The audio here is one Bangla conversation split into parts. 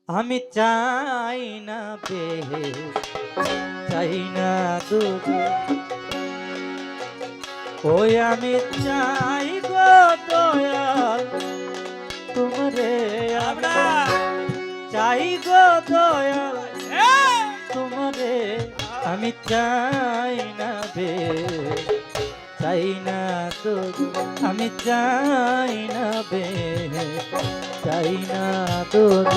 আমি চাই না চাই না দুঃখ, ওই আমি চাই গো দয়াল তোমারে, আমরা চাই গো দয়াল তোমারে, আমি চাই না চাই না দুঃখ, আমি চাই না চাই না দুঃখ।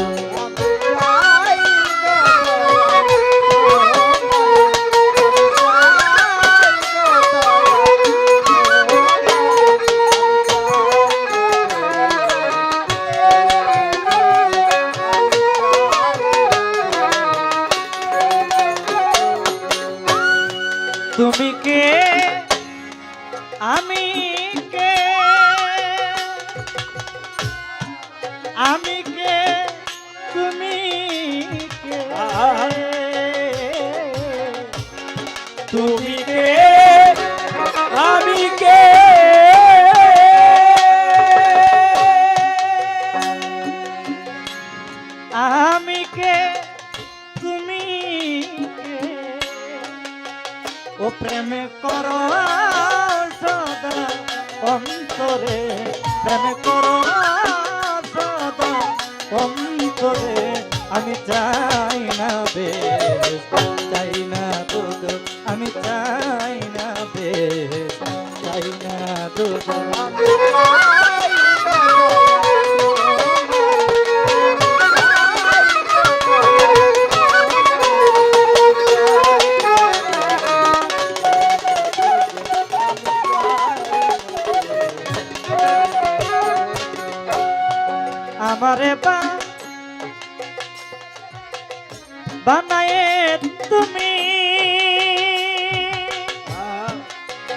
তুমি কে আমি কে, আমি কে তুমি কে, তুমি কে আমি কে, আমি কে তুমি কে, ও প্রেমে করো সদা অন্তরে, প্রেমে করো সদা অন্তরে, আমি চাই না চাই না দুঃখ, আমি চাই না চাই না দুঃখ। আমারে বানায়ে তুমি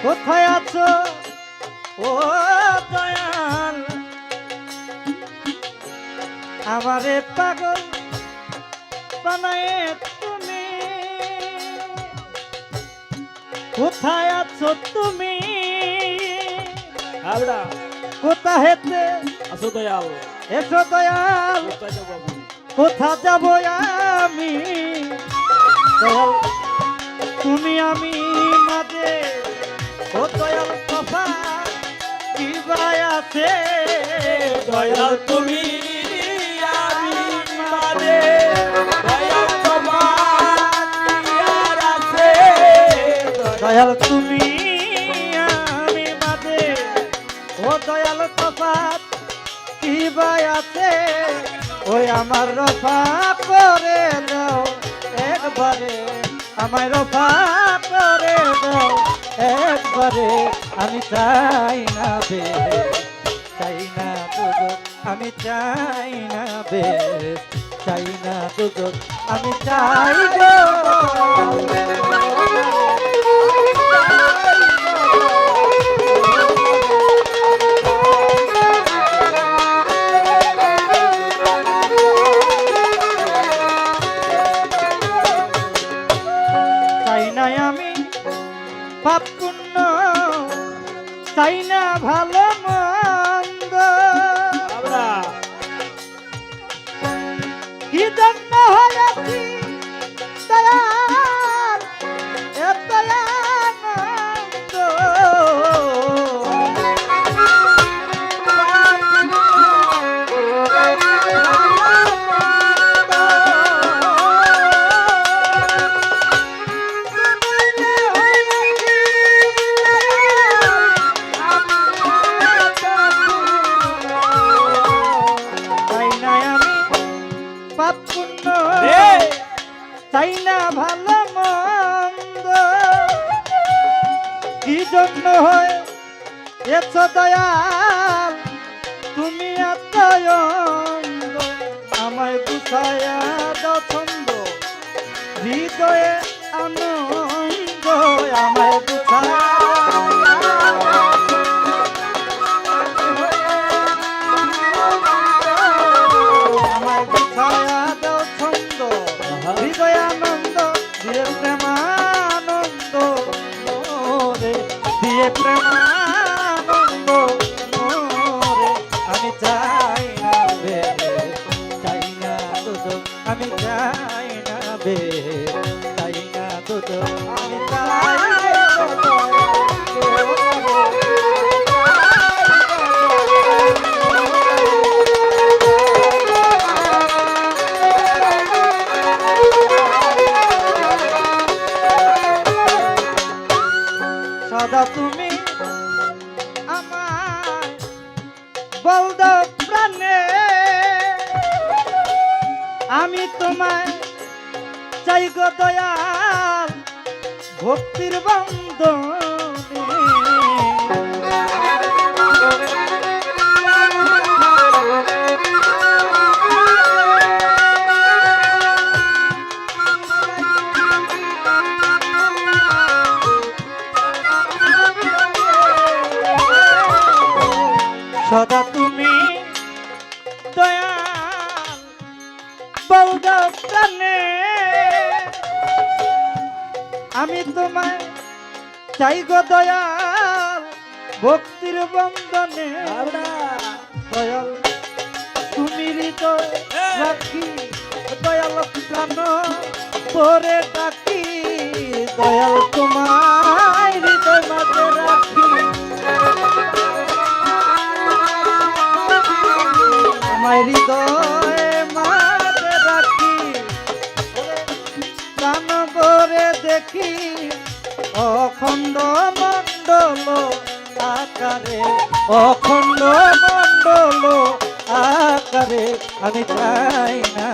কোথায় আছো ও দয়াল, আমারে পাগল বানায়ে তুমি কোথায় আছো তুমি, আমরা কোথা হেতে আসো দয়াল, এসো দয়াল, কোথা যাব আমি দয়াল, তুমি আমি মাঝে ও দয়াল কথা কি আছে দয়াল তুমি আমি মাঝে, দয়াল তোমার আর আছে, দয়াল তুমি আমি মাঝে ও দয়াল কথা কি আছে, ওই আমার রফা করে দাও একবারে, আমায় রফা করে দাও একবারে, আমি চাই না চাই না দুঃখ, আমি চাই না চাই না দুঃখ, আমি চাই গো পাপ পুণ্য, চাই না ভালো মন্দ, আমরা কি জন্য হয়েছি দয়াল এত আনন্দ, চাই না ভালো মন্দ, কি জন্য হয় এত দয়াল তুমি এত অন্ধ, আমায় বুঝায়া দাও ছন্দ হৃদয়ে আনন্দ, আমায় বুঝায়া প্রেমানন্দ মোরে, আমি চাই না চাই না দুঃখ, আমি চাই না বে চাই না তো আমি চাই সদা তুমি আমার বলদ প্রাণে আমি তোমায় চাই গো দয়াল ভক্তির বন্ধনে সদা তুমি দয়াল বলদ প্রাণে আমি তোমায় চাই গো দয়াল ভক্তির বন্ধনে দয়াল তুমি হৃদয় রাখি দয়াল প্রাণ পরে ডাকি দয়াল তোমায় হৃদয় মাঝে রাখি আমায় হৃদয় মাঝে রাখি প্রাণ ভরে দেখি অখণ্ড মণ্ডল আকারে অখণ্ড মণ্ডল আকারে আমি চাই না